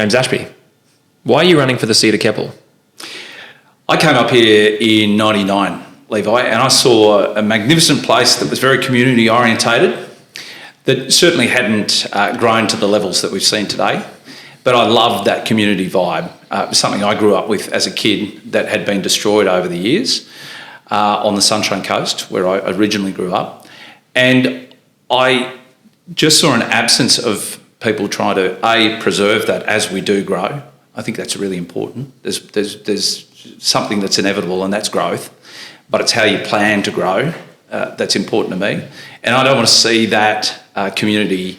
James Ashby, why are you running for the seat of Keppel? I came up here in '99, Levi, and I saw a magnificent place that was very community orientated, that certainly hadn't grown to the levels that we've seen today. But I loved that community vibe. It was something I grew up with as a kid that had been destroyed over the years on the Sunshine Coast, where I originally grew up. And I just saw an absence of people trying to, preserve that as we do grow. I think that's really important. There's something that's inevitable, and that's growth. But it's how you plan to grow that's important to me. And I don't want to see that community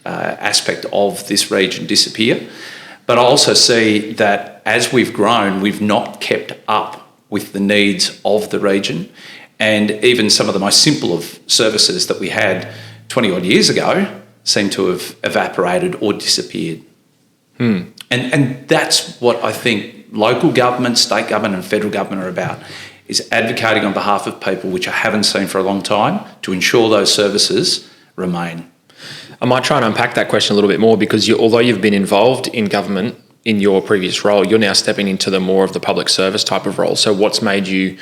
aspect of this region disappear. But I also see that as we've grown, we've not kept up with the needs of the region. And even some of the most simple of services that we had 20 odd years ago seem to have evaporated or disappeared. And that's what I think local government, state government and federal government are about, is advocating on behalf of people, which I haven't seen for a long time, to ensure those services remain. I might try and unpack that question a little bit more, because although you've been involved in government in your previous role, you're now stepping into the more of the public service type of role. So what's made you,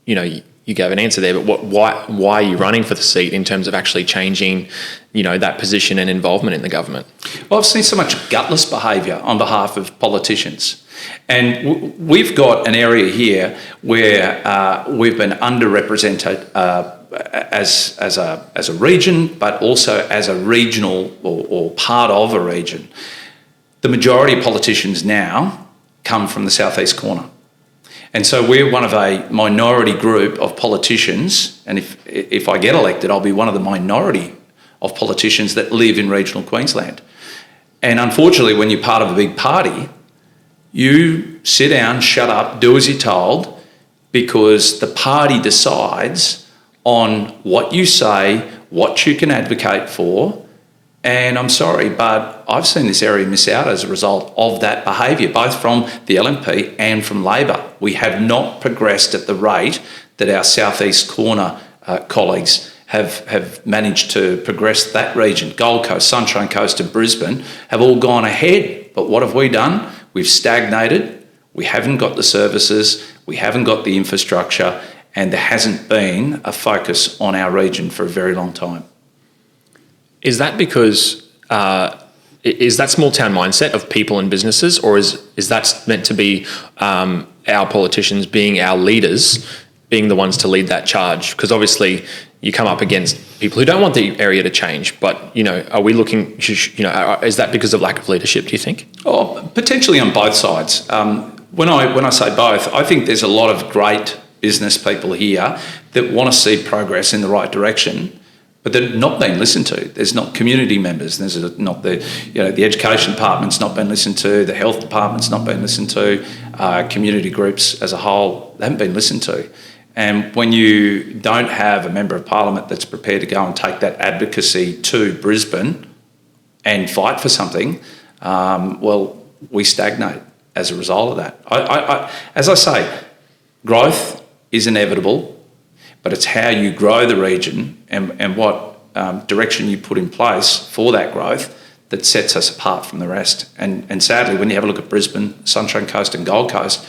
you gave an answer there, but why are you running for the seat in terms of actually changing, that position and involvement in the government? Well, I've seen so much gutless behaviour on behalf of politicians. And we've got an area here where we've been underrepresented as a region, but also as a regional or part of a region. The majority of politicians now come from the southeast corner. And so we're one of a minority group of politicians, and if I get elected, I'll be one of the minority of politicians that live in regional Queensland. And unfortunately, when you're part of a big party, you sit down, shut up, do as you're told, because the party decides on what you say, what you can advocate for. And I'm sorry, but I've seen this area miss out as a result of that behaviour, both from the LNP and from Labor. We have not progressed at the rate that our southeast corner colleagues have managed to progress that region. Gold Coast, Sunshine Coast and Brisbane have all gone ahead. But what have we done? We've stagnated. We haven't got the services. We haven't got the infrastructure. And there hasn't been a focus on our region for a very long time. Is that because, is that small town mindset of people and businesses, or is that meant to be our politicians being our leaders, being the ones to lead that charge? Because obviously you come up against people who don't want the area to change, but, are we looking, is that because of lack of leadership, do you think? Oh, potentially on both sides. When I say both, I think there's a lot of great business people here that want to see progress in the right direction, but they're not being listened to. There's not community members. There's not the education department's not been listened to. The health department's not been listened to. Community groups as a whole, they haven't been listened to. And when you don't have a member of parliament that's prepared to go and take that advocacy to Brisbane and fight for something, well, we stagnate as a result of that. As I say, growth is inevitable, but it's how you grow the region and what direction you put in place for that growth that sets us apart from the rest. And sadly, when you have a look at Brisbane, Sunshine Coast and Gold Coast,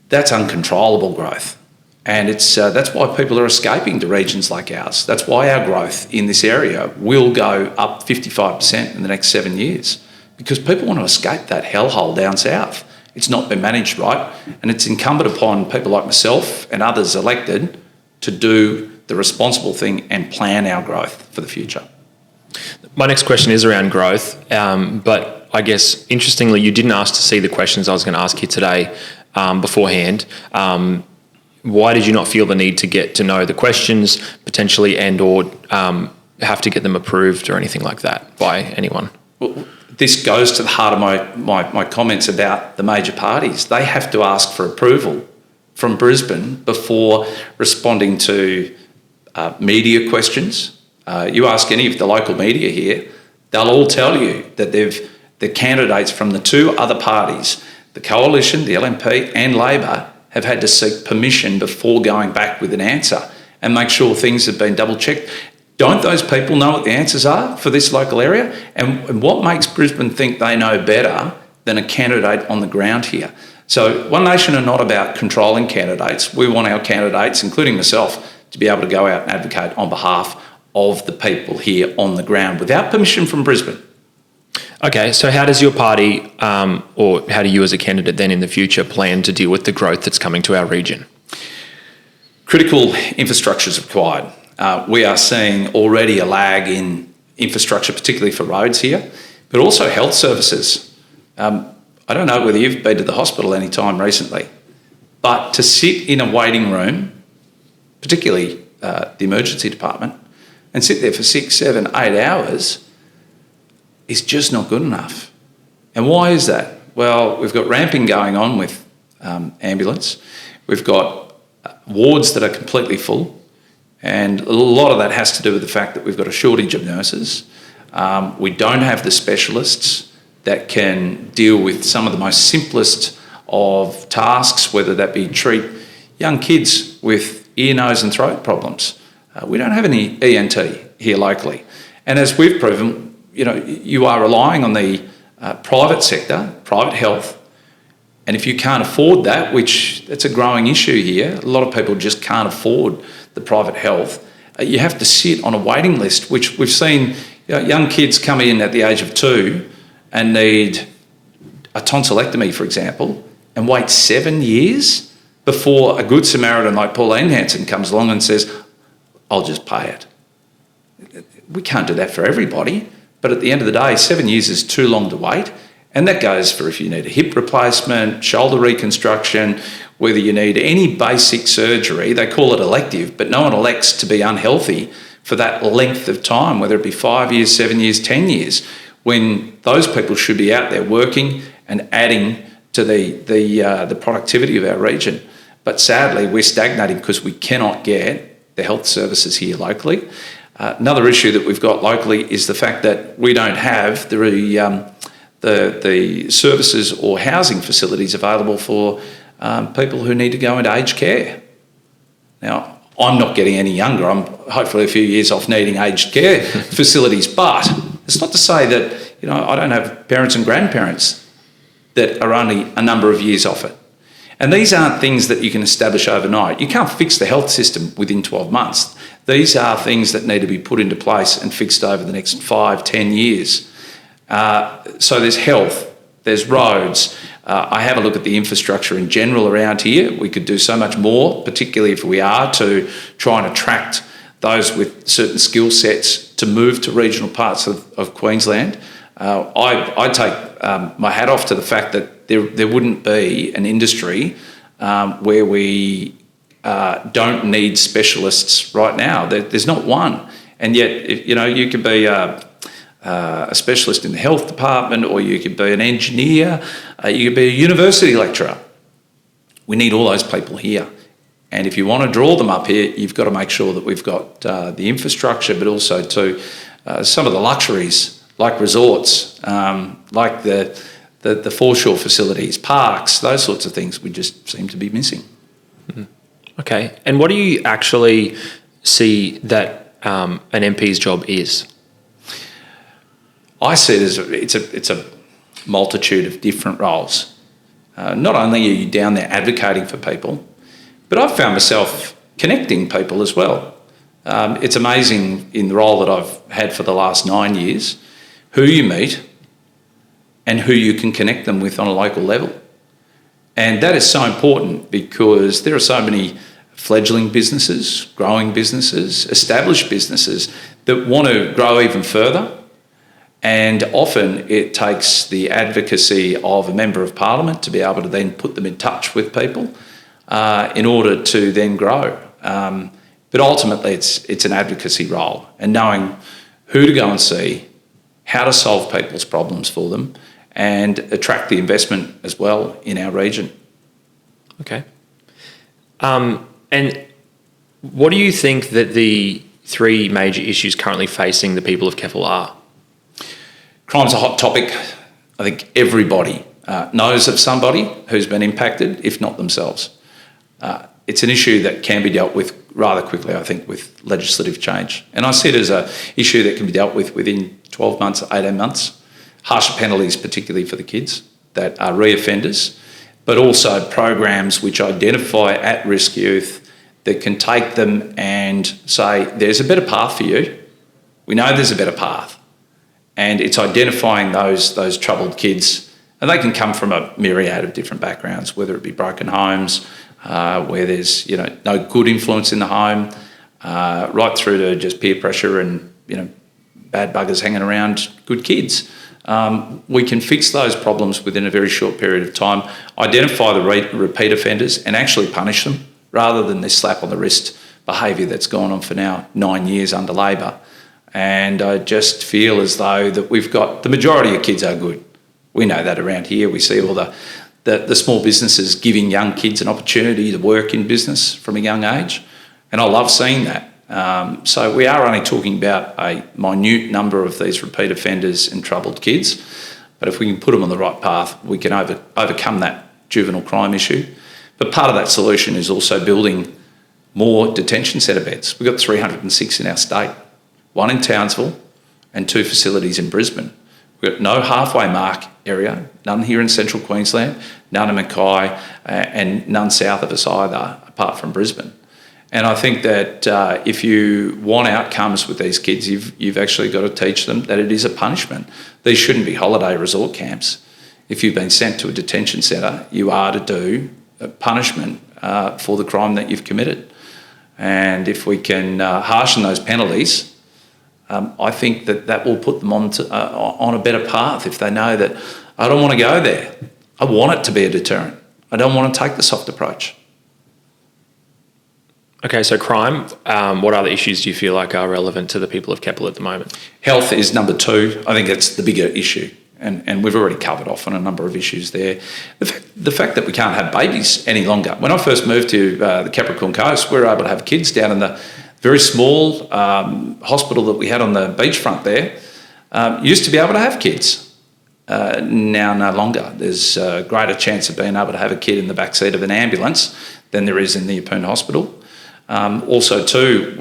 that's uncontrollable growth. And that's why people are escaping to regions like ours. That's why our growth in this area will go up 55% in the next 7 years, because people want to escape that hellhole down south. It's not been managed right, and it's incumbent upon people like myself and others elected to do the responsible thing and plan our growth for the future. My next question is around growth, but I guess interestingly, you didn't ask to see the questions I was going to ask you today beforehand. Why did you not feel the need to get to know the questions potentially and/or have to get them approved or anything like that by anyone? Well, this goes to the heart of my comments about the major parties. They have to ask for approval from Brisbane before responding to media questions. You ask any of the local media here, they'll all tell you that the candidates from the two other parties, the Coalition, the LNP and Labor, have had to seek permission before going back with an answer and make sure things have been double checked. Don't those people know what the answers are for this local area? And what makes Brisbane think they know better than a candidate on the ground here? So One Nation are not about controlling candidates. We want our candidates, including myself, to be able to go out and advocate on behalf of the people here on the ground without permission from Brisbane. Okay, so how does your party, or how do you as a candidate then in the future plan to deal with the growth that's coming to our region? Critical infrastructure is required. We are seeing already a lag in infrastructure, particularly for roads here, but also health services. I don't know whether you've been to the hospital any time recently, but to sit in a waiting room, particularly the emergency department, and sit there for 6, 7, 8 hours is just not good enough. And why is that? Well, we've got ramping going on with ambulance. We've got wards that are completely full. And a lot of that has to do with the fact that we've got a shortage of nurses. We don't have the specialists that can deal with some of the most simplest of tasks, whether that be treat young kids with ear, nose and throat problems. We don't have any ENT here locally. And as we've proven, you are relying on the private sector, private health, and if you can't afford that, which that's a growing issue here, a lot of people just can't afford the private health, you have to sit on a waiting list, which we've seen young kids come in at the age of 2 and need a tonsillectomy, for example, and wait 7 years before a good Samaritan like Pauline Hanson comes along and says, I'll just pay it. We can't do that for everybody, but at the end of the day, 7 years is too long to wait. And that goes for if you need a hip replacement, shoulder reconstruction, whether you need any basic surgery. They call it elective, but no one elects to be unhealthy for that length of time, whether it be 5 years, 7 years, 10 years, when those people should be out there working and adding to the productivity of our region. But sadly, we're stagnating because we cannot get the health services here locally. Another issue that we've got locally is the fact that we don't have the services or housing facilities available for people who need to go into aged care. Now, I'm not getting any younger. I'm hopefully a few years off needing aged care facilities, but it's not to say that, I don't have parents and grandparents that are only a number of years off it. And these aren't things that you can establish overnight. You can't fix the health system within 12 months. These are things that need to be put into place and fixed over the next 5, 10 years. So there's health, there's roads. I have a look at the infrastructure in general around here. We could do so much more, particularly if we are to try and attract those with certain skill sets to move to regional parts of Queensland. I take my hat off to the fact that there wouldn't be an industry where we don't need specialists right now. There's not one. And yet, you could be a specialist in the health department, or you could be an engineer, you could be a university lecturer. We need all those people here. And if you want to draw them up here, you've got to make sure that we've got the infrastructure, but also too some of the luxuries like resorts, like the foreshore facilities, parks, those sorts of things we just seem to be missing. Mm-hmm. Okay. And what do you actually see that an MP's job is? I see it as it's a multitude of different roles. Not only are you down there advocating for people, but I've found myself connecting people as well. It's amazing in the role that I've had for the last 9 years, who you meet and who you can connect them with on a local level. And that is so important because there are so many fledgling businesses, growing businesses, established businesses that want to grow even further. And often it takes the advocacy of a member of parliament to be able to then put them in touch with people in order to then grow. But ultimately it's an advocacy role, and knowing who to go and see, how to solve people's problems for them, and attract the investment as well in our region. Okay. And what do you think that the 3 major issues currently facing the people of Keppel are? Crime's a hot topic. I think everybody knows of somebody who's been impacted, if not themselves. It's an issue that can be dealt with rather quickly, I think, with legislative change. And I see it as an issue that can be dealt with within 12 months, 18 months. Harsher penalties, particularly for the kids that are reoffenders, but also programs which identify at-risk youth that can take them and say, there's a better path for you. We know there's a better path. And it's identifying those troubled kids. And they can come from a myriad of different backgrounds, whether it be broken homes, where there's no good influence in the home, right through to just peer pressure and bad buggers hanging around good kids. We can fix those problems within a very short period of time, identify the repeat offenders and actually punish them rather than this slap on the wrist behaviour that's gone on for now 9 years under Labor. And I just feel as though that we've got, the majority of kids are good. We know that around here. We see all the small businesses giving young kids an opportunity to work in business from a young age. And I love seeing that. So we are only talking about a minute number of these repeat offenders and troubled kids. But if we can put them on the right path, we can overcome that juvenile crime issue. But part of that solution is also building more detention centre beds. We've got 306 in our state, 1 in Townsville and 2 facilities in Brisbane. We've got no halfway mark area, none here in central Queensland, none in Mackay, and none south of us either, apart from Brisbane. And I think that if you want outcomes with these kids, you've actually got to teach them that it is a punishment. These shouldn't be holiday resort camps. If you've been sent to a detention centre, you are to do a punishment for the crime that you've committed. And if we can harshen those penalties, I think that will put them on a better path if they know that I don't want to go there. I want it to be a deterrent. I don't want to take the soft approach. Okay, so crime, what other issues do you feel like are relevant to the people of Keppel at the moment? Health is number 2. I think that's the bigger issue. And we've already covered off on a number of issues there. The fact that we can't have babies any longer. When I first moved to the Capricorn Coast, we were able to have kids down in the very small hospital that we had on the beachfront there. Used to be able to have kids. Now no longer. There's a greater chance of being able to have a kid in the backseat of an ambulance than there is in the Appleton Hospital. Also too,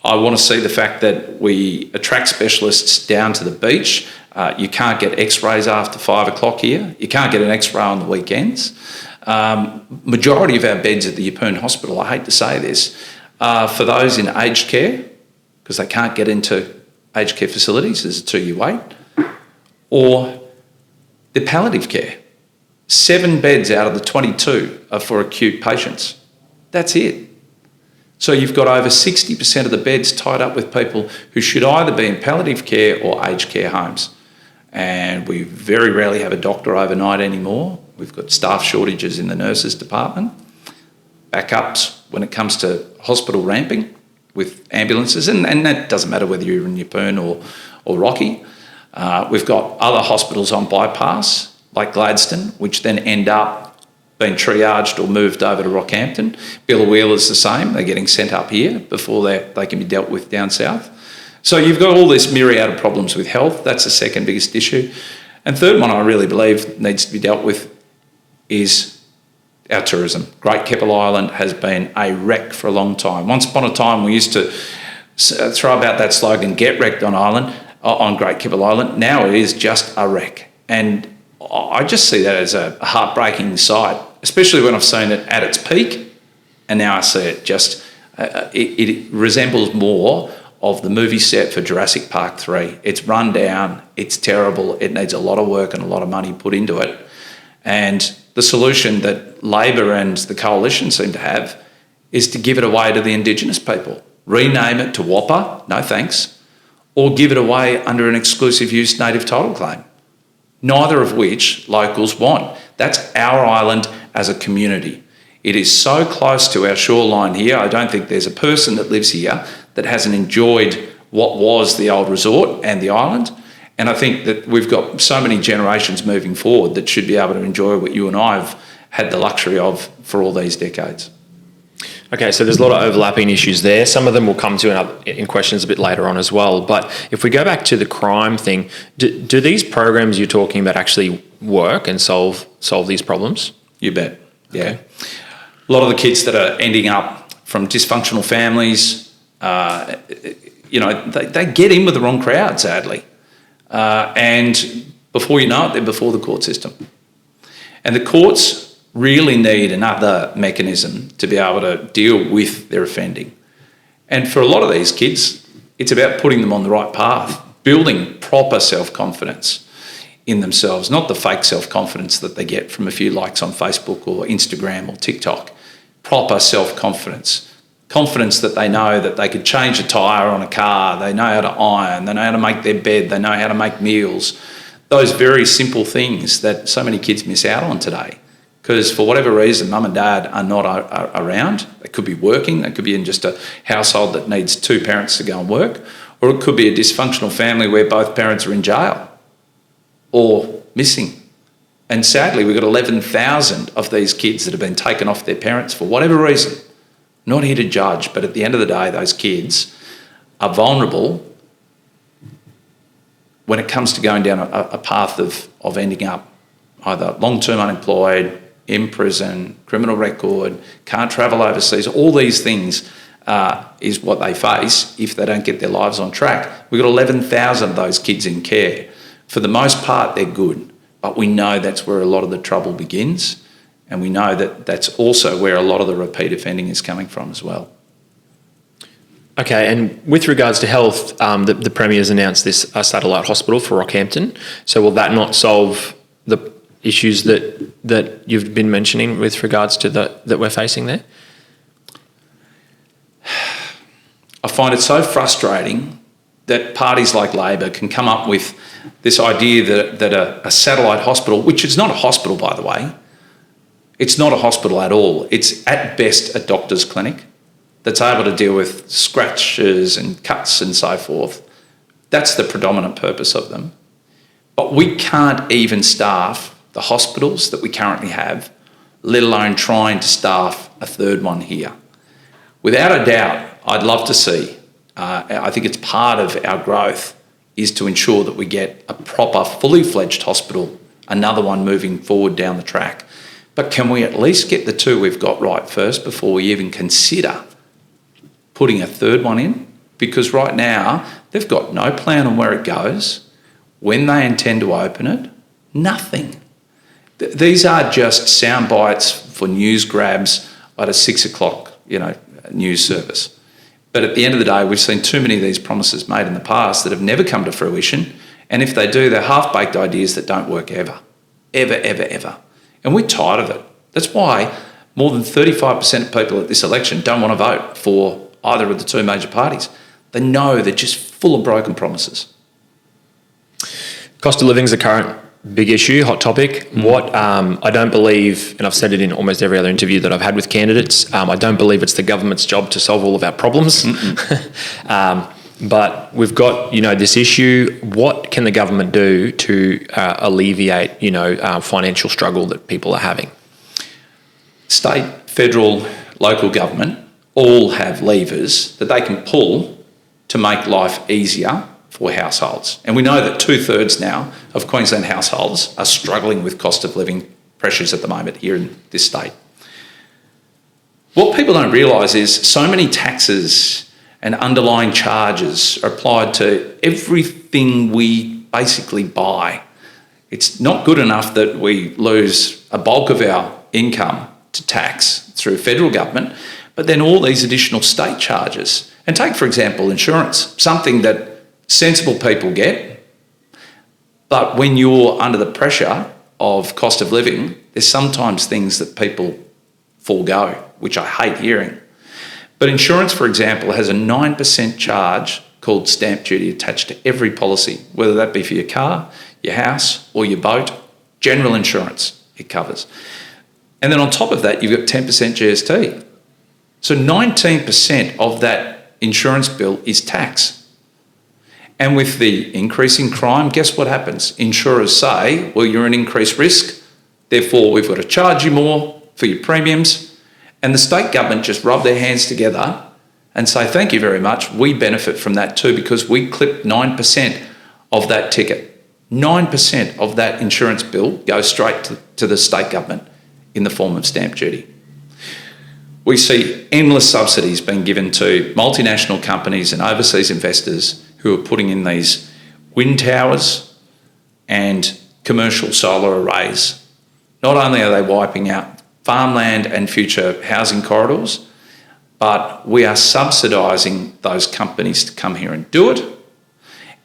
I want to see the fact that we attract specialists down to the beach. You can't get x-rays after 5 o'clock here. You can't get an x-ray on the weekends. Majority of our beds at the Appleton Hospital, I hate to say this, are for those in aged care, because they can't get into aged care facilities, there's a 2-year wait, or the palliative care. 7 beds out of the 22 are for acute patients. That's it. So you've got over 60% of the beds tied up with people who should either be in palliative care or aged care homes. And we very rarely have a doctor overnight anymore. We've got staff shortages in the nurses department. Backups when it comes to hospital ramping with ambulances. And that doesn't matter whether you're in Yeppoon or Rocky. We've got other hospitals on bypass, like Gladstone, which then end up being triaged or moved over to Rockhampton. Billawheeler is the same. They're getting sent up here before they can be dealt with down south. So you've got all this myriad of problems with health. That's the second biggest issue. And third one I really believe needs to be dealt with is our tourism. Great Keppel Island has been a wreck for a long time. Once upon a time we used to throw about that slogan, get wrecked on Great Keppel Island. Now it is just a wreck. And I just see that as a heartbreaking sight, especially when I've seen it at its peak, and now I see it just, it resembles more of the movie set for Jurassic Park 3. It's run down, it's terrible, it needs a lot of work and a lot of money put into it. And the solution that Labor and the Coalition seem to have is to give it away to the Indigenous people. Rename it to Whopper, no thanks, or give it away under an exclusive use native title claim. Neither of which locals want. That's our island as a community. It is so close to our shoreline here, I don't think there's a person that lives here that hasn't enjoyed what was the old resort and the island. And I think that we've got so many generations moving forward that should be able to enjoy what you and I have had the luxury of for all these decades. Okay, so there's a lot of overlapping issues there. Some of them will come to in questions a bit later on as well. But if we go back to the crime thing, do these programs you're talking about actually work and solve these problems? You bet, yeah. Okay. A lot of the kids that are ending up from dysfunctional families. They get in with the wrong crowd, sadly. And before you know it, they're before the court system. And the courts really need another mechanism to be able to deal with their offending. And for a lot of these kids, it's about putting them on the right path, building proper self-confidence in themselves, not the fake self-confidence that they get from a few likes on Facebook or Instagram or TikTok. Proper self-confidence. Confidence that they know that they could change a tyre on a car, they know how to iron, they know how to make their bed, they know how to make meals. Those very simple things that so many kids miss out on today. Because for whatever reason, mum and dad are not around. They could be working, they could be in just a household that needs two parents to go and work, or it could be a dysfunctional family where both parents are in jail or missing. And sadly, we've got 11,000 of these kids that have been taken off their parents for whatever reason. Not here to judge, but at the end of the day, those kids are vulnerable when it comes to going down a path of ending up either long-term unemployed, in prison, criminal record, can't travel overseas. All these things is what they face if they don't get their lives on track. We've got 11,000 of those kids in care. For the most part, they're good, but we know that's where a lot of the trouble begins, and we know that that's also where a lot of the repeat offending is coming from as well. Okay, and with regards to health, the Premier's announced this satellite hospital for Rockhampton. So will that not solve the issues that you've been mentioning with regards to that we're facing there? I find it so frustrating that parties like Labor can come up with this idea that a satellite hospital, which is not a hospital, by the way, it's not a hospital at all. It's at best a doctor's clinic that's able to deal with scratches and cuts and so forth. That's the predominant purpose of them. But we can't even staff the hospitals that we currently have, let alone trying to staff a third one here. Without a doubt, I'd love to see, I think it's part of our growth, is to ensure that we get a proper, fully fledged hospital, another one moving forward down the track. But can we at least get the two we've got right first before we even consider putting a third one in? Because right now, they've got no plan on where it goes, when they intend to open it, nothing. These are just sound bites for news grabs at a 6 o'clock, news service. But at the end of the day, we've seen too many of these promises made in the past that have never come to fruition. And if they do, they're half-baked ideas that don't work ever. Ever, ever, ever. And we're tired of it. That's why more than 35% of people at this election don't want to vote for either of the two major parties. They know they're just full of broken promises. Cost of living is a current big issue, hot topic. What I don't believe, and I've said it in almost every other interview that I've had with candidates, I don't believe it's the government's job to solve all of our problems. But we've got, this issue. What can the government do to alleviate, financial struggle that people are having? State, federal, local government all have levers that they can pull to make life easier for households. And we know that 2/3 now of Queensland households are struggling with cost of living pressures at the moment here in this state. What people don't realise is so many taxes and underlying charges are applied to everything we basically buy. It's not good enough that we lose a bulk of our income to tax through federal government, but then all these additional state charges. And take, for example, insurance, something that sensible people get, but when you're under the pressure of cost of living, there's sometimes things that people forego, which I hate hearing. But insurance, for example, has a 9% charge called stamp duty attached to every policy, whether that be for your car, your house, or your boat. General insurance it covers. And then on top of that, you've got 10% GST. So 19% of that insurance bill is tax. And with the increase in crime, guess what happens? Insurers say, well, you're an increased risk, therefore we've got to charge you more for your premiums. And the state government just rub their hands together and say, thank you very much, we benefit from that too because we clip 9% of that ticket. 9% of that insurance bill goes straight to the state government in the form of stamp duty. we see endless subsidies being given to multinational companies and overseas investors who are putting in these wind towers and commercial solar arrays. Not only are they wiping out farmland and future housing corridors, but we are subsidising those companies to come here and do it.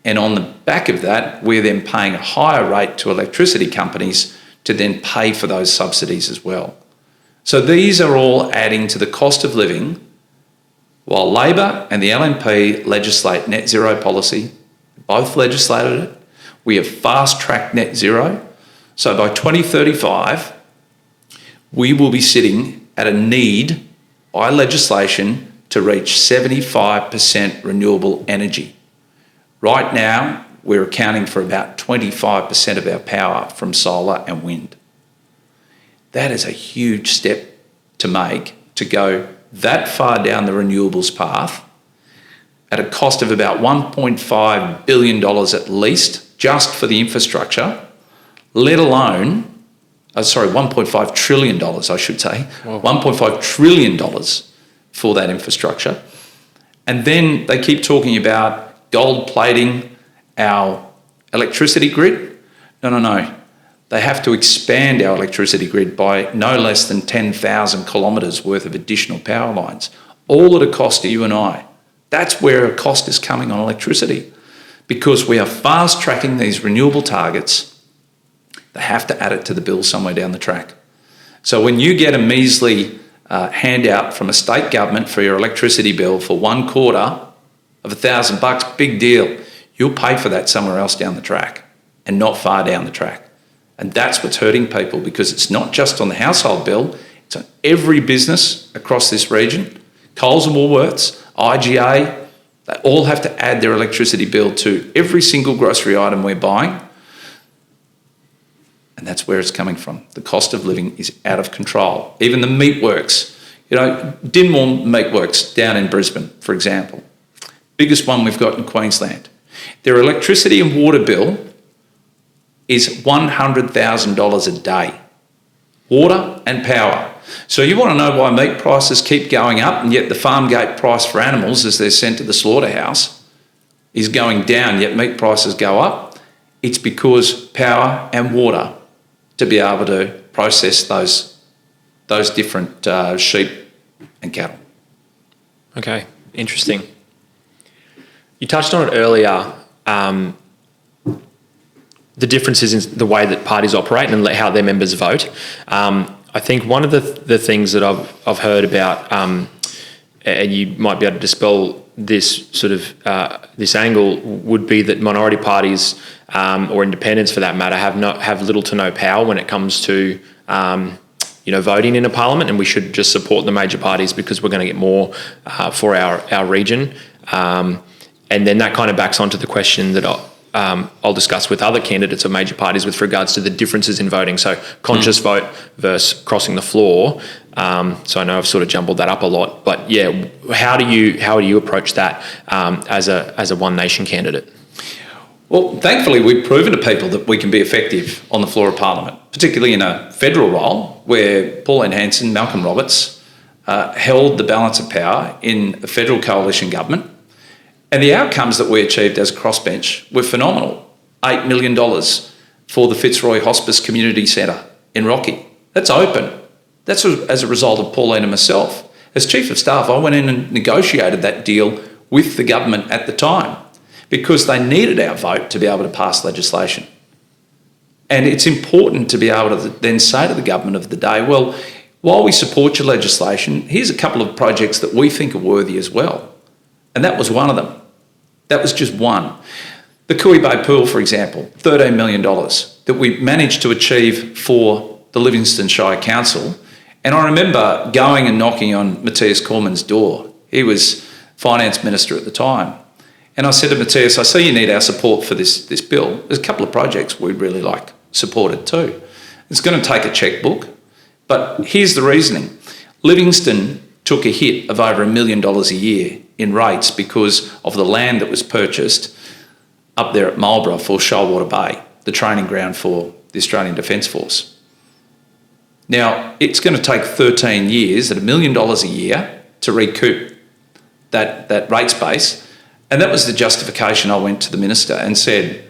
And on the back of that, we're then paying a higher rate to electricity companies to then pay for those subsidies as well. So these are all adding to the cost of living, while Labor and the LNP legislate net zero policy. Both legislated it. We have fast-tracked net zero. So by 2035, we will be sitting at a need by legislation to reach 75% renewable energy. Right now, we're accounting for about 25% of our power from solar and wind. That is a huge step to make, to go that far down the renewables path at a cost of about $1.5 billion at least, just for the infrastructure, let alone, $1.5 trillion, I should say, wow. $1.5 trillion for that infrastructure. And then they keep talking about gold plating our electricity grid. No. They have to expand our electricity grid by no less than 10,000 kilometres worth of additional power lines, all at a cost to you and I. That's where a cost is coming on electricity, because we are fast-tracking these renewable targets. They have to add it to the bill somewhere down the track. So when you get a measly handout from a state government for your electricity bill for $250 of $1,000, big deal. You'll pay for that somewhere else down the track and not far down the track. And that's what's hurting people, because it's not just on the household bill, it's on every business across this region. Coles and Woolworths, IGA, they all have to add their electricity bill to every single grocery item we're buying. And that's where it's coming from. The cost of living is out of control. Even the meatworks, Dinmore Meatworks down in Brisbane, for example, biggest one we've got in Queensland. Their electricity and water bill is $100,000 a day. Water and power. So you want to know why meat prices keep going up, and yet the farm gate price for animals as they're sent to the slaughterhouse is going down, yet meat prices go up? It's because power and water to be able to process those different sheep and cattle. Okay, interesting. You touched on it earlier, the differences in the way that parties operate and how their members vote. I think one of the things that I've heard about, and you might be able to dispel this sort of this angle, would be that minority parties or independents, for that matter, have little to no power when it comes to voting in a parliament, and we should just support the major parties because we're going to get more for our region. And then that kind of backs onto the question that I'll discuss with other candidates of major parties with regards to the differences in voting. So conscious vote versus crossing the floor. So I know I've sort of jumbled that up a lot, but yeah, how do you approach that as a One Nation candidate? Well, thankfully, we've proven to people that we can be effective on the floor of Parliament, particularly in a federal role where Pauline Hanson, Malcolm Roberts held the balance of power in a federal coalition government. And the outcomes that we achieved as a crossbench were phenomenal. $8 million for the Fitzroy Hospice Community Centre in Rocky. That's open. That's as a result of Pauline and myself. As Chief of Staff, I went in and negotiated that deal with the government at the time because they needed our vote to be able to pass legislation. And it's important to be able to then say to the government of the day, well, while we support your legislation, here's a couple of projects that we think are worthy as well. And that was one of them. That was just one. The Cooey Bay Pool, for example, $13 million that we managed to achieve for the Livingston Shire Council. And I remember going and knocking on Matthias Cormann's door. He was Finance Minister at the time. And I said to Matthias, I see you need our support for this bill. There's a couple of projects we'd really like supported too. It's going to take a checkbook, but here's the reasoning. Livingston took a hit of over $1 million a year in rates because of the land that was purchased up there at Marlborough for Shoalwater Bay, the training ground for the Australian Defence Force. Now, it's going to take 13 years at $1 million a year to recoup that rates base. And that was the justification. I went to the minister and said,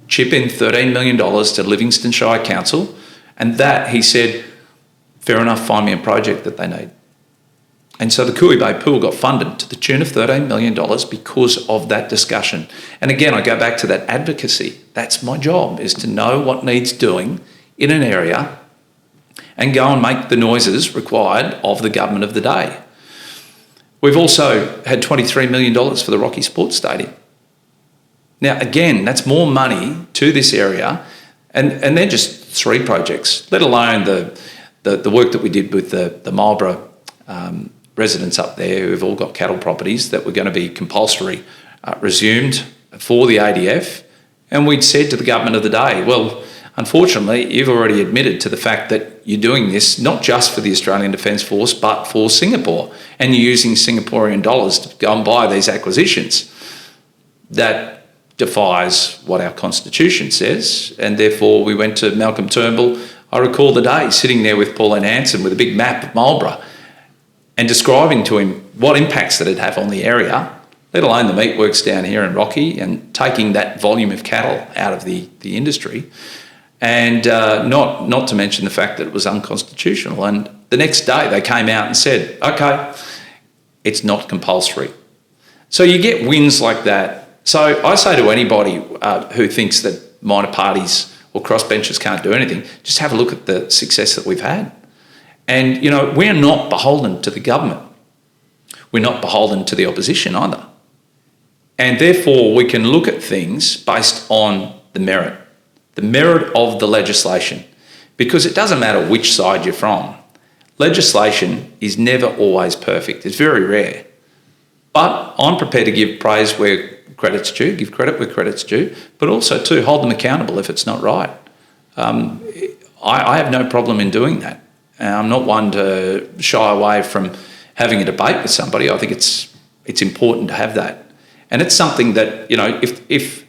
chip in $13 million to Livingston Shire Council. And that, he said, fair enough, find me a project that they need. And so the Cooey Bay pool got funded to the tune of $13 million because of that discussion. And again, I go back to that advocacy. That's my job, is to know what needs doing in an area and go and make the noises required of the government of the day. We've also had $23 million for the Rocky Sports Stadium. Now, again, that's more money to this area, and they're just 3 projects, let alone the work that we did with the Marlborough residents up there who've all got cattle properties that were going to be compulsory resumed for the ADF. And we'd said to the government of the day, well, unfortunately, you've already admitted to the fact that you're doing this not just for the Australian Defence Force, but for Singapore, and you're using Singaporean dollars to go and buy these acquisitions. That defies what our Constitution says, and therefore we went to Malcolm Turnbull. I recall the day sitting there with Pauline Hanson with a big map of Marlborough and describing to him what impacts that it'd have on the area, let alone the meatworks down here in Rocky, and taking that volume of cattle out of the industry. And not to mention the fact that it was unconstitutional. And the next day they came out and said, okay, it's not compulsory. So you get wins like that. So I say to anybody who thinks that minor parties or crossbenchers can't do anything, just have a look at the success that we've had. And, you know, we're not beholden to the government. We're not beholden to the opposition either. And therefore we can look at things based on the merit of the legislation, because it doesn't matter which side you're from. Legislation is never always perfect. It's very rare. But I'm prepared to give praise where credit's due, give credit where credit's due, but also to hold them accountable if it's not right. I have no problem in doing that. I'm not one to shy away from having a debate with somebody. I think it's important to have that. And it's something that, you know, if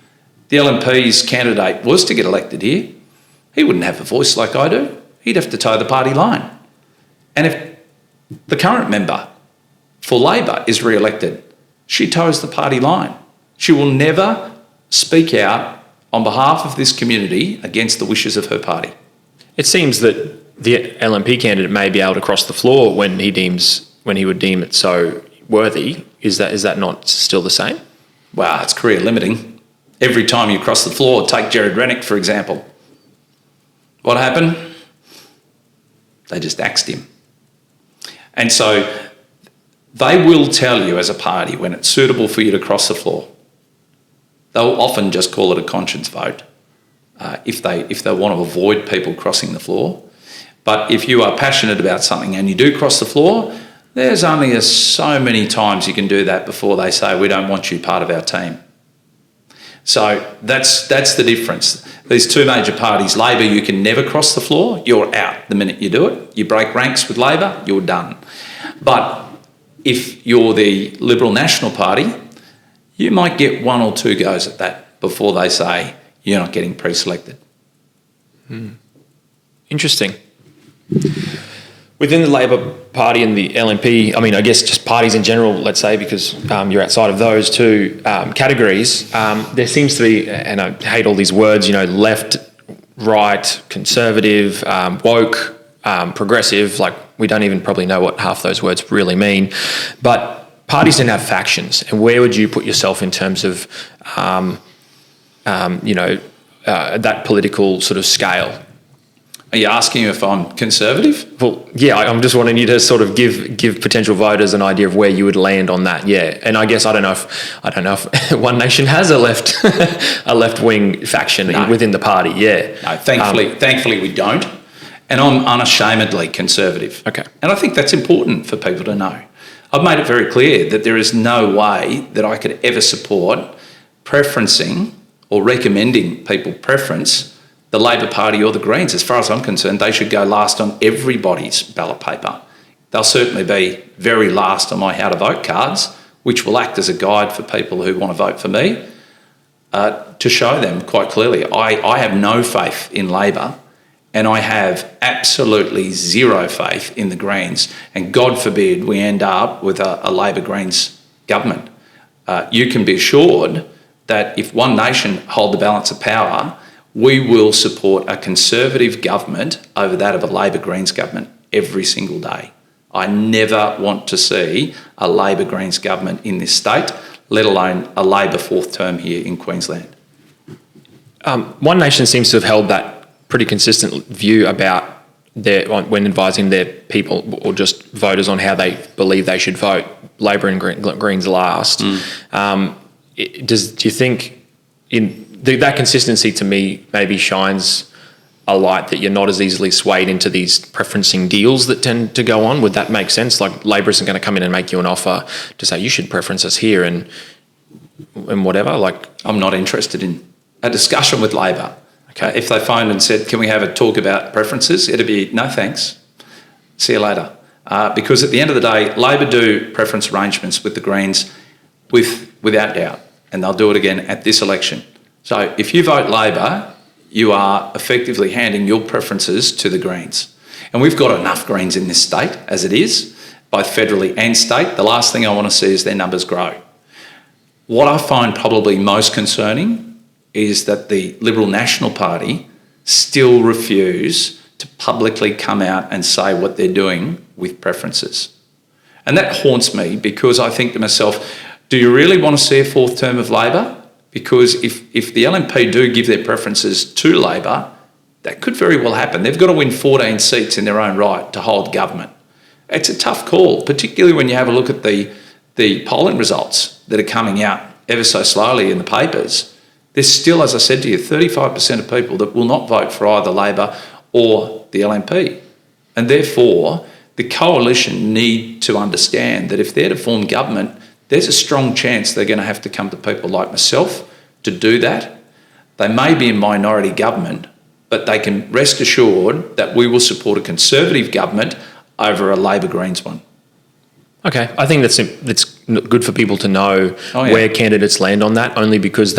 the LNP's candidate was to get elected here, he wouldn't have a voice like I do. He'd have to toe the party line. And if the current member for Labor is re-elected, she toes the party line. She will never speak out on behalf of this community against the wishes of her party. It seems that the LNP candidate may be able to cross the floor when he would deem it so worthy. Is that not still the same? Wow, it's career limiting. Every time you cross the floor, take Jared Rennick, for example. What happened? They just axed him. And so they will tell you as a party when it's suitable for you to cross the floor. They'll often just call it a conscience vote if they want to avoid people crossing the floor. But if you are passionate about something and you do cross the floor, there's only so many times you can do that before they say, we don't want you part of our team. So that's the difference. These two major parties, Labor, you can never cross the floor. You're out the minute you do it. You break ranks with Labor, you're done. But if you're the Liberal National Party, you might get one or two goes at that before they say you're not getting pre-selected. Interesting. Within the Labor Party and the LNP, I mean, I guess just parties in general, let's say, because you're outside of those two categories, there seems to be, and I hate all these words, you know, left, right, conservative, woke, progressive, like we don't even probably know what half those words really mean. But parties don't have factions. And where would you put yourself in terms of, that political sort of scale? Are you asking if I'm conservative? Well, yeah, I'm just wanting you to sort of give potential voters an idea of where you would land on that. Yeah, and I guess I don't know if One Nation has a left wing faction within the party. Yeah, no, thankfully we don't, and I'm unashamedly conservative. Okay, and I think that's important for people to know. I've made it very clear that there is no way that I could ever support preferencing or recommending people preference the Labor Party or the Greens. As far as I'm concerned, they should go last on everybody's ballot paper. They'll certainly be very last on my how to vote cards, which will act as a guide for people who want to vote for me, to show them quite clearly I have no faith in Labor And I have absolutely zero faith in the Greens. And God forbid we end up with a Labor Greens government. You can be assured that if One Nation hold the balance of power, we will support a Conservative government over that of a Labor Greens government every single day. I never want to see a Labor Greens government in this state, let alone a Labor fourth term here in Queensland. One Nation seems to have held that pretty consistent view about when advising their people or just voters on how they believe they should vote. Labor and Greens last. Do you think that consistency to me maybe shines a light that you're not as easily swayed into these preferencing deals that tend to go on? Would that make sense? Like Labor isn't going to come in and make you an offer to say you should preference us here and whatever. Like I'm not interested in a discussion with Labor. Okay, if they phoned and said, "Can we have a talk about preferences?" It'd be no thanks. See you later. Because at the end of the day, Labor do preference arrangements with the Greens without doubt, and they'll do it again at this election. So if you vote Labor, you are effectively handing your preferences to the Greens. And we've got enough Greens in this state as it is, both federally and state. The last thing I want to see is their numbers grow. What I find probably most concerning is that the Liberal National Party still refuse to publicly come out and say what they're doing with preferences. And that haunts me because I think to myself, do you really want to see a fourth term of Labor? Because if the LNP do give their preferences to Labor, that could very well happen. They've got to win 14 seats in their own right to hold government. It's a tough call, particularly when you have a look at the polling results that are coming out ever so slowly in the papers. There's still, as I said to you, 35% of people that will not vote for either Labor or the LNP. And therefore, the coalition need to understand that if they're to form government, there's a strong chance they're going to have to come to people like myself to do that. They may be in minority government, but they can rest assured that we will support a Conservative government over a Labor Greens one. Okay, I think that's good for people to know where candidates land on that, only because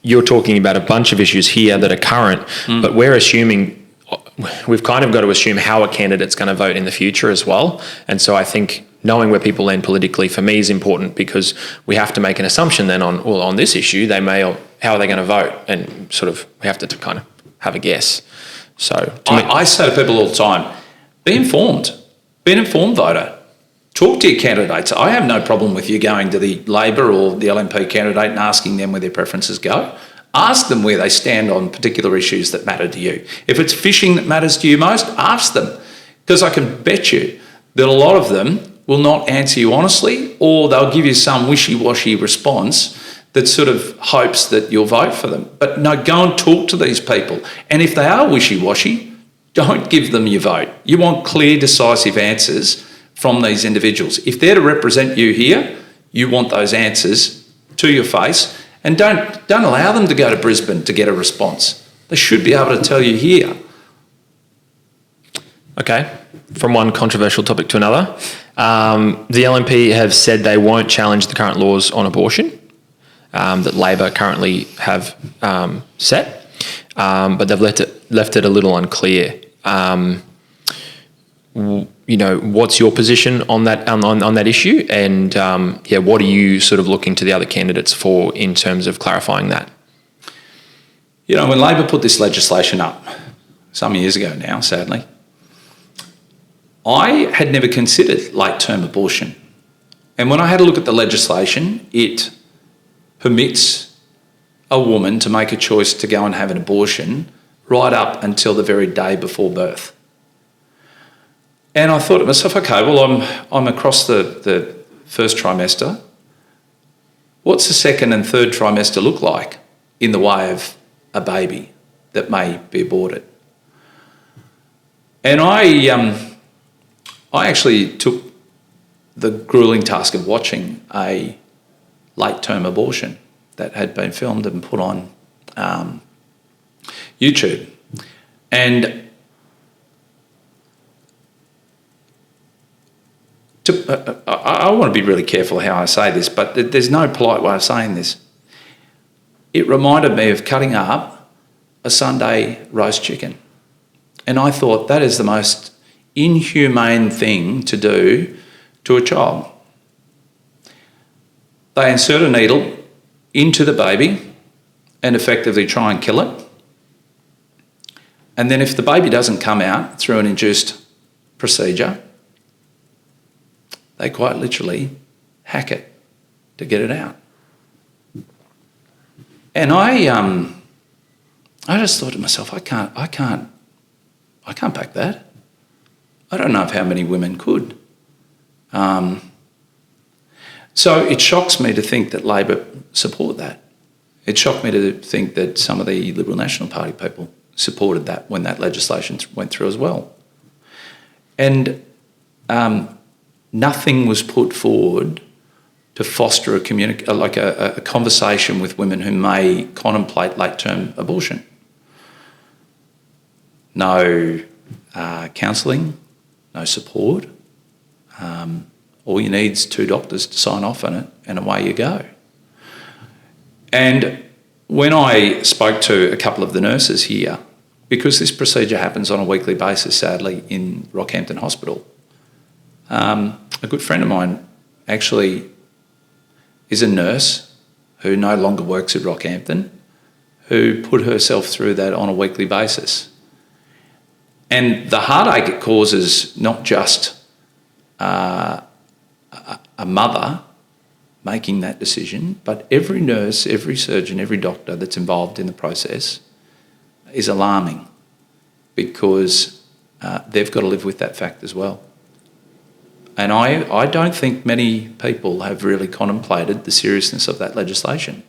you're talking about a bunch of issues here that are current, but we've kind of got to assume how a candidate's going to vote in the future as well. And so I think knowing where people land politically for me is important because we have to make an assumption then on this issue, how are they going to vote? And sort of we have to kind of have a guess. So I say to people all the time, be informed. Be an informed voter. Talk to your candidates. I have no problem with you going to the Labor or the LNP candidate and asking them where their preferences go. Ask them where they stand on particular issues that matter to you. If it's fishing that matters to you most, ask them. Because I can bet you that a lot of them will not answer you honestly, or they'll give you some wishy-washy response that sort of hopes that you'll vote for them. But no, go and talk to these people. And if they are wishy-washy, don't give them your vote. You want clear, decisive answers from these individuals. If they're to represent you here, you want those answers to your face, and don't allow them to go to Brisbane to get a response. They should be able to tell you here. Okay, from one controversial topic to another. The LNP have said they won't challenge the current laws on abortion that Labor currently have set, but they've left it a little unclear. What's your position on that issue? And what are you sort of looking to the other candidates for in terms of clarifying that? When Labor put this legislation up some years ago now, sadly, I had never considered late-term abortion. And when I had a look at the legislation, it permits a woman to make a choice to go and have an abortion right up until the very day before birth. And I thought to myself, okay, well, I'm across the first trimester. What's the second and third trimester look like in the way of a baby that may be aborted? And I actually took the gruelling task of watching a late-term abortion that had been filmed and put on YouTube. And I want to be really careful how I say this, but there's no polite way of saying this. It reminded me of cutting up a Sunday roast chicken. And I thought that is the most inhumane thing to do to a child. They insert a needle into the baby and effectively try and kill it. And then if the baby doesn't come out through an induced procedure, they quite literally hack it to get it out. And I just thought to myself, I can't back that. I don't know how many women could. So it shocks me to think that Labor support that. It shocked me to think that some of the Liberal National Party people supported that when that legislation went through as well. And nothing was put forward to foster a conversation with women who may contemplate late-term abortion. No counselling, no support. All you need is 2 doctors to sign off on it, and away you go. And when I spoke to a couple of the nurses here, because this procedure happens on a weekly basis, sadly, in Rockhampton Hospital, a good friend of mine actually is a nurse who no longer works at Rockhampton, who put herself through that on a weekly basis. And the heartache it causes, not just a mother making that decision, but every nurse, every surgeon, every doctor that's involved in the process is alarming, because they've got to live with that fact as well. And I don't think many people have really contemplated the seriousness of that legislation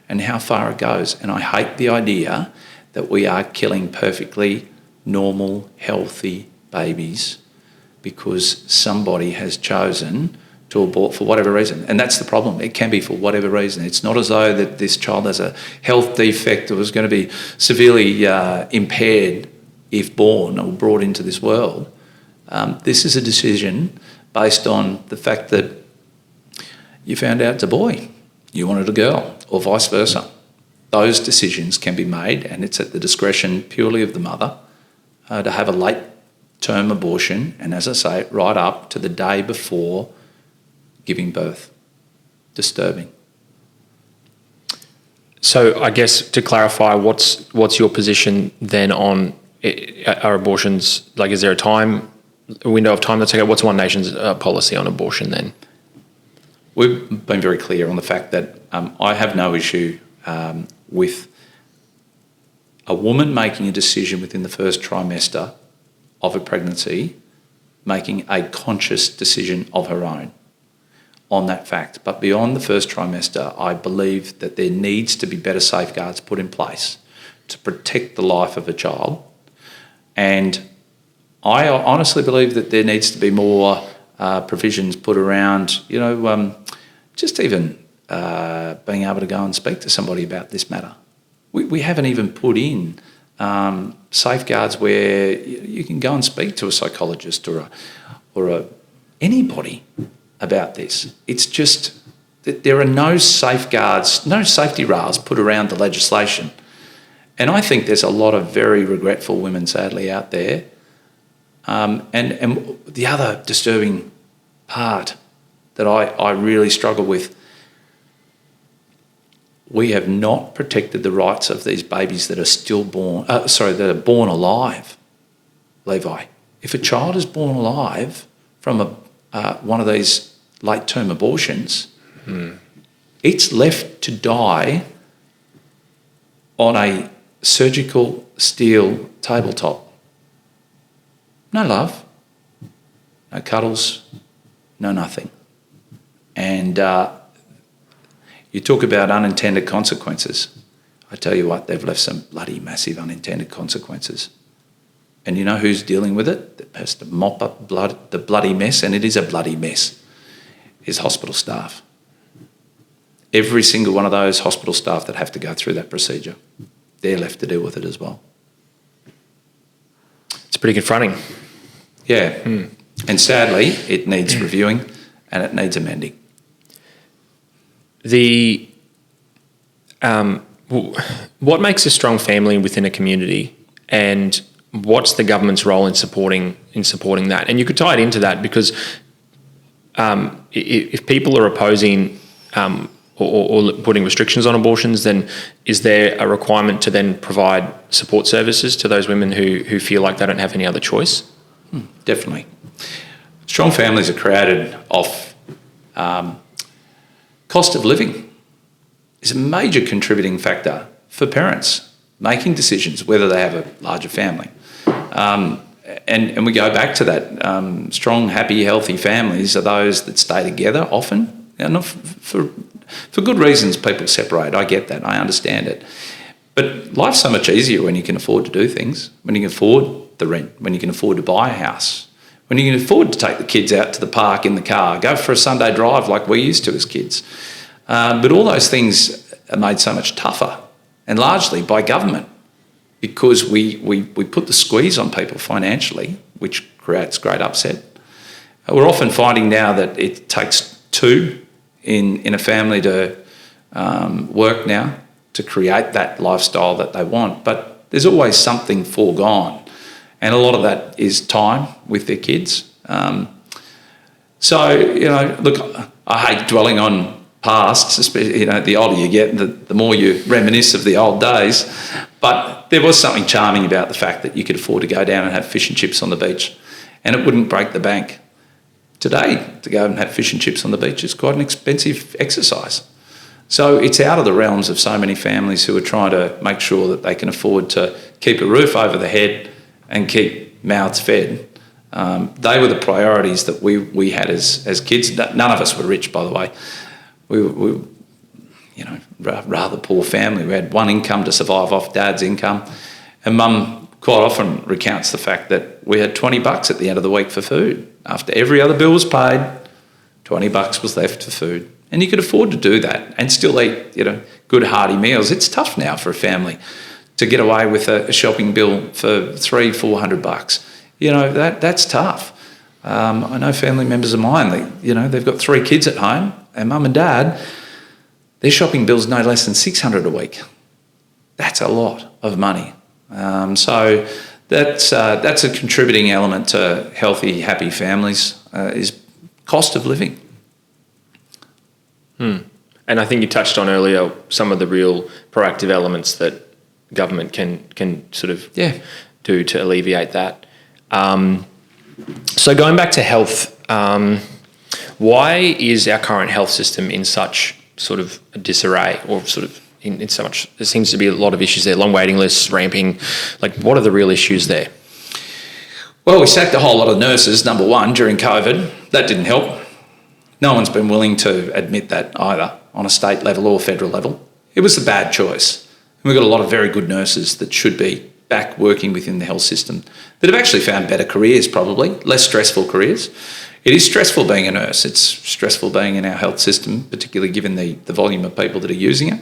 and how far it goes. And I hate the idea that we are killing perfectly normal, healthy babies because somebody has chosen to abort for whatever reason. And that's the problem. It can be for whatever reason. It's not as though that this child has a health defect or is going to be severely impaired if born or brought into this world. This is a decision based on the fact that you found out it's a boy, you wanted a girl, or vice versa. Those decisions can be made, and it's at the discretion purely of the mother to have a late-term abortion, and as I say, right up to the day before giving birth. Disturbing. So I guess to clarify, what's your position then on are abortions, like is there a window of time that's okay? What's One Nation's policy on abortion then? We've been very clear on the fact that I have no issue with a woman making a decision within the first trimester of a pregnancy, making a conscious decision of her own on that fact. But beyond the first trimester, I believe that there needs to be better safeguards put in place to protect the life of a child. And I honestly believe that there needs to be more provisions put around, just even being able to go and speak to somebody about this matter. We haven't even put in safeguards where you can go and speak to a psychologist or anybody about this. It's just that there are no safeguards, no safety rails put around the legislation. And I think there's a lot of very regretful women, sadly, out there. And the other disturbing part that I really struggle with, we have not protected the rights of these babies that are still born, that are born alive, Levi. If a child is born alive from one of these late-term abortions, it's left to die on a surgical steel tabletop. No love, no cuddles, no nothing. And you talk about unintended consequences. I tell you what, they've left some bloody massive unintended consequences. And you know who's dealing with it? That has to mop up the bloody mess, and it is a bloody mess, is hospital staff. Every single one of those hospital staff that have to go through that procedure, they're left to deal with it as well. It's pretty confronting. Yeah. And sadly, it needs reviewing and it needs amending. What makes a strong family within a community, and what's the government's role in supporting that? And you could tie it into that because if people are opposing or putting restrictions on abortions, then is there a requirement to then provide support services to those women who feel like they don't have any other choice? Definitely. Strong families are created off cost of living is a major contributing factor for parents making decisions whether they have a larger family. And we go back to that. Strong, happy, healthy families are those that stay together often. Not for good reasons, people separate. I get that. I understand it. But life's so much easier when you can afford to do things, when you can afford the rent, when you can afford to buy a house, when you can afford to take the kids out to the park in the car, go for a Sunday drive like we used to as kids. But all those things are made so much tougher, and largely by government, because we put the squeeze on people financially, which creates great upset. We're often finding now that it takes two in a family to work now to create that lifestyle that they want. But there's always something foregone. And a lot of that is time with their kids. So, look, I hate dwelling on past, especially, the older you get, the more you reminisce of the old days. But there was something charming about the fact that you could afford to go down and have fish and chips on the beach, and it wouldn't break the bank. Today, to go and have fish and chips on the beach is quite an expensive exercise. So it's out of the realms of so many families who are trying to make sure that they can afford to keep a roof over the head and keep mouths fed. They were the priorities that we had as kids. None of us were rich, by the way. We were, rather poor family. We had one income to survive off Dad's income. And Mum quite often recounts the fact that we had $20 at the end of the week for food. After every other bill was paid, $20 was left for food. And you could afford to do that and still eat, good hearty meals. It's tough now for a family to get away with a shopping bill for $300-400. That's tough. I know family members of mine, they've got 3 kids at home, and Mum and Dad, their shopping bill's no less than $600 a week. That's a lot of money. So that's a contributing element to healthy, happy families is cost of living. And I think you touched on earlier some of the real proactive elements that government can sort of do to alleviate that. So going back to health, why is our current health system in such sort of a disarray, or sort of in so much? There seems to be a lot of issues there, long waiting lists, ramping. Like, what are the real issues there? Well, we sacked a whole lot of nurses, number one, during COVID. That didn't help. No one's been willing to admit that either on a state level or federal level. It was a bad choice. And we've got a lot of very good nurses that should be back working within the health system that have actually found better careers, probably, less stressful careers. It is stressful being a nurse. It's stressful being in our health system, particularly given the volume of people that are using it.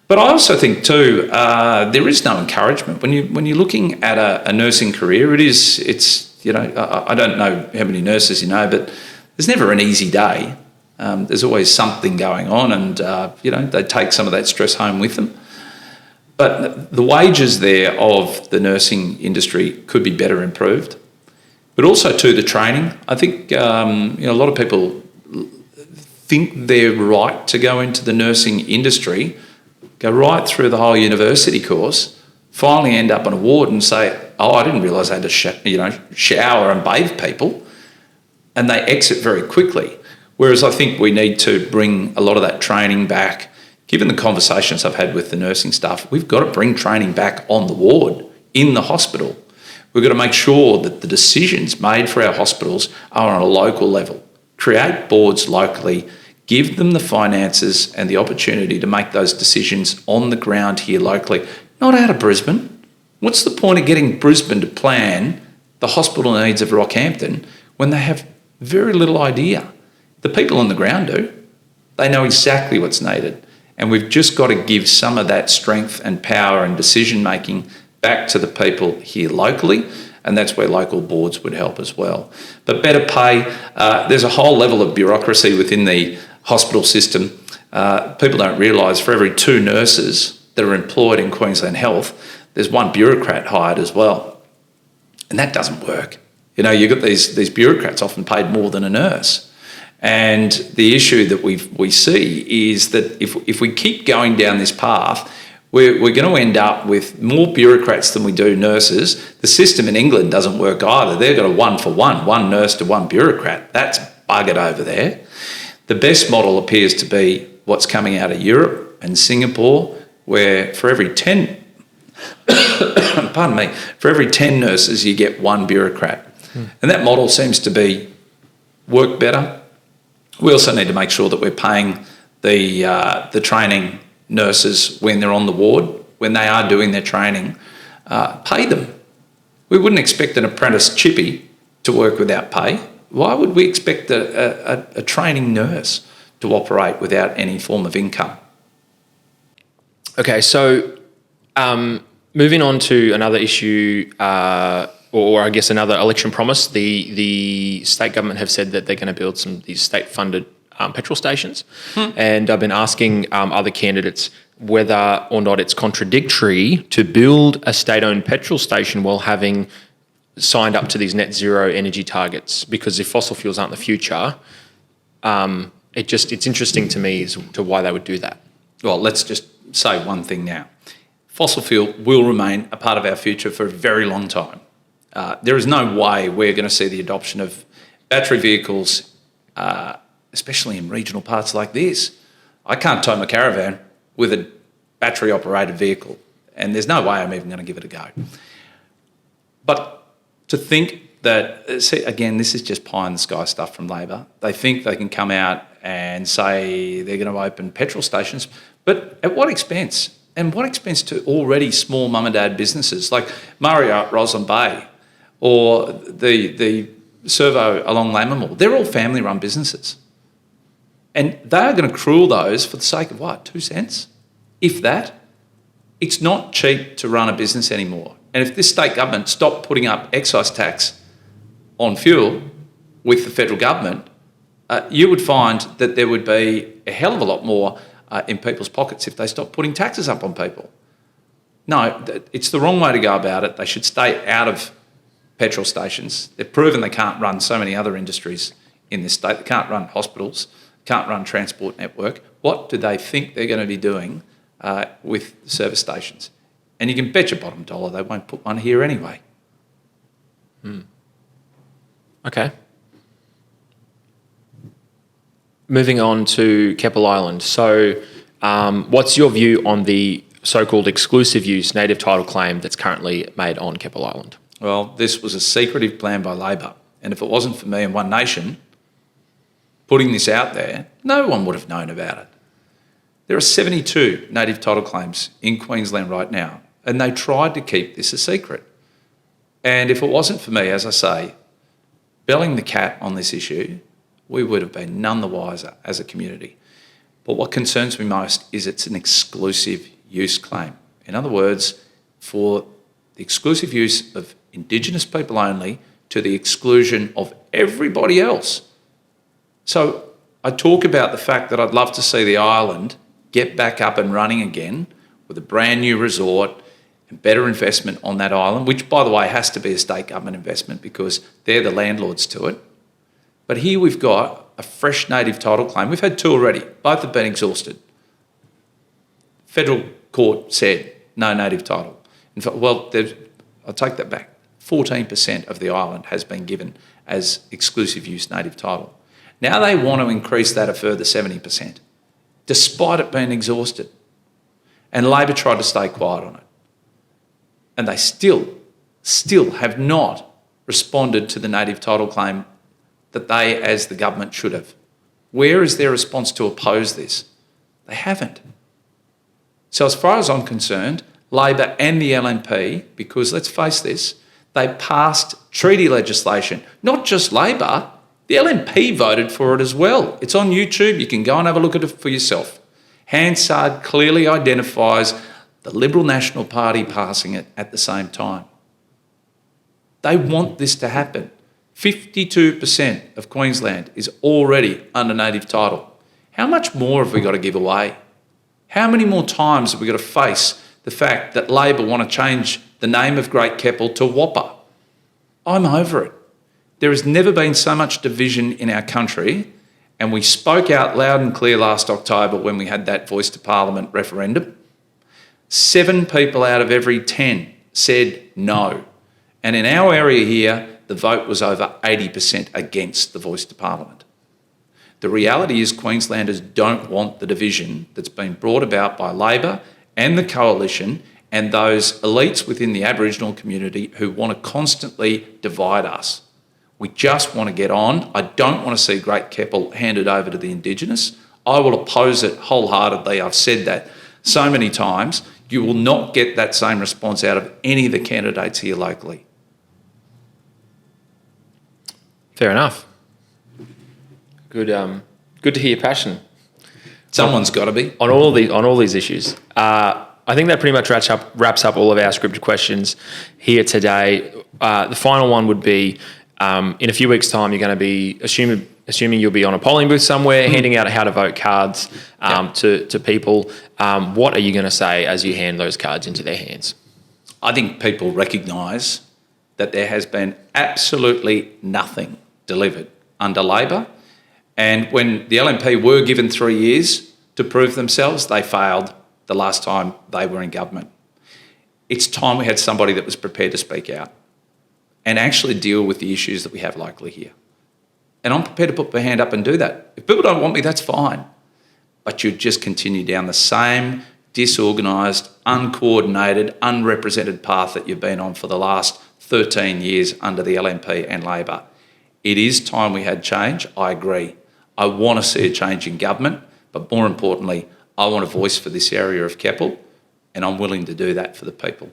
But I also think too, there is no encouragement. When you're looking at a nursing career, I don't know how many nurses you know, but there's never an easy day. There's always something going on, and they take some of that stress home with them. But the wages there of the nursing industry could be better improved. But also too, the training. I think a lot of people think they're right to go into the nursing industry, go right through the whole university course, finally end up on a ward and say, "Oh, I didn't realise I had to shower and bathe people," and they exit very quickly. Whereas I think we need to bring a lot of that training back. Given the conversations I've had with the nursing staff, we've got to bring training back on the ward, in the hospital. We've got to make sure that the decisions made for our hospitals are on a local level. Create boards locally, give them the finances and the opportunity to make those decisions on the ground here locally, not out of Brisbane. What's the point of getting Brisbane to plan the hospital needs of Rockhampton when they have very little idea? The people on the ground do. They know exactly what's needed. And we've just got to give some of that strength and power and decision-making back to the people here locally, and that's where local boards would help as well. But better pay, there's a whole level of bureaucracy within the hospital system. People don't realise for every 2 nurses that are employed in Queensland Health, there's 1 bureaucrat hired as well. And that doesn't work. You know, you've got these bureaucrats often paid more than a nurse. And the issue that we see is that if we keep going down this path, we're going to end up with more bureaucrats than we do nurses. The system in England doesn't work either. They've got a 1-for-1, one nurse to one bureaucrat. That's buggered over there. The best model appears to be what's coming out of Europe and Singapore, where for every 10, for every 10 nurses, you get one bureaucrat. And that model seems to be work better. We also need to make sure that we're paying the training nurses when they're on the ward, when they are doing their training, pay them. We wouldn't expect an apprentice chippy to work without pay. Why would we expect a training nurse to operate without any form of income? Okay, so moving on to another issue, or I guess another election promise, the state government have said that they're going to build these state-funded petrol stations. And I've been asking other candidates whether or not it's contradictory to build a state-owned petrol station while having signed up to these net zero energy targets, because if fossil fuels aren't the future, it's interesting to me as to why they would do that. Well, let's just say one thing now. Fossil fuel will remain a part of our future for a very long time. There is no way we're going to see the adoption of battery vehicles, especially in regional parts like this. I can't tow my caravan with a battery-operated vehicle, and there's no way I'm even going to give it a go. But to think that, see, again, this is just pie-in-the-sky stuff from Labor. They think they can come out and say they're going to open petrol stations, but at what expense? And what expense to already small mum and dad businesses like Marriott Roslyn Bay or the Servo along Lammermoor? They're all family-run businesses. And they are going to cruel those for the sake of what, 2 cents? If that. It's not cheap to run a business anymore. And if this state government stopped putting up excise tax on fuel with the federal government, you would find that there would be a hell of a lot more in people's pockets if they stopped putting taxes up on people. No, it's the wrong way to go about it. They should stay out of petrol stations. They've proven they can't run so many other industries in this state. They can't run hospitals, can't run transport network. What do they think they're going to be doing with the service stations? And you can bet your bottom dollar they won't put one here anyway. Okay. Moving on to Keppel Island. So what's your view on the so-called exclusive use native title claim that's currently made on Keppel Island? Well, this was a secretive plan by Labor. And if it wasn't for me and One Nation putting this out there, no one would have known about it. There are 72 native title claims in Queensland right now, and they tried to keep this a secret. And if it wasn't for me, as I say, belling the cat on this issue, we would have been none the wiser as a community. But what concerns me most is it's an exclusive use claim. In other words, for the exclusive use of Indigenous people only to the exclusion of everybody else. So I talk about the fact that I'd love to see the island get back up and running again with a brand new resort and better investment on that island, which, by the way, has to be a state government investment because they're the landlords to it. But here we've got a fresh native title claim. We've had two already. Both have been exhausted. Federal court said no native title. In fact, well, I'll take that back. 14% of the island has been given as exclusive use native title. Now they want to increase that a further 70%, despite it being exhausted. And Labor tried to stay quiet on it. And they still have not responded to the native title claim that they, as the government, should have. Where is their response to oppose this? They haven't. So as far as I'm concerned, Labor and the LNP, because let's face this, they passed treaty legislation. Not just Labor, the LNP voted for it as well. It's on YouTube. You can go and have a look at it for yourself. Hansard clearly identifies the Liberal National Party passing it at the same time. They want this to happen. 52% of Queensland is already under native title. How much more have we got to give away? How many more times have we got to face the fact that Labor want to change the name of Great Keppel to Whopper? I'm over it. There has never been so much division in our country, and we spoke out loud and clear last October when we had that Voice to Parliament referendum. 7 people out of every 10 said no. And in our area here, the vote was over 80% against the Voice to Parliament. The reality is Queenslanders don't want the division that's been brought about by Labor and the Coalition and those elites within the Aboriginal community who want to constantly divide us. We just want to get on. I don't want to see Great Keppel handed over to the Indigenous. I will oppose it wholeheartedly. I've said that so many times. You will not get that same response out of any of the candidates here locally. Fair enough. Good to hear your passion. Someone's got to be. On all these issues. I think that pretty much wraps up all of our scripted questions here today. The final one would be, in a few weeks' time, you're going to be, assuming you'll be on a polling booth somewhere, handing out how to vote cards to people. What are you going to say as you hand those cards into their hands? I think people recognise that there has been absolutely nothing delivered under Labor. And when the LNP were given 3 years to prove themselves, they failed the last time they were in government. It's time we had somebody that was prepared to speak out and actually deal with the issues that we have locally here. And I'm prepared to put my hand up and do that. If people don't want me, that's fine. But you just continue down the same disorganised, uncoordinated, unrepresented path that you've been on for the last 13 years under the LNP and Labor. It is time we had change, I agree. I want to see a change in government, but more importantly, I want a voice for this area of Keppel, and I'm willing to do that for the people.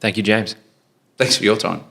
Thank you, James. Thanks for your time.